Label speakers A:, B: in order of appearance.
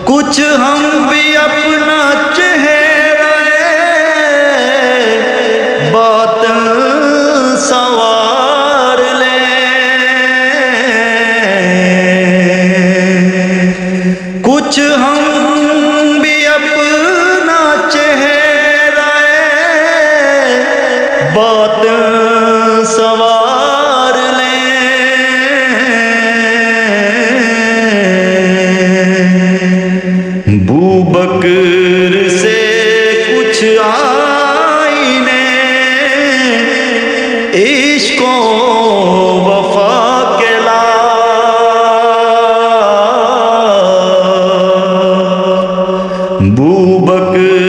A: कुछ हम भी अपना चेहरा बात सवार ले, कुछ हम भी अपना चेहरा बात सवार ले। बूबकर से कुछ आईने इश्को वफा के ला, बूबकर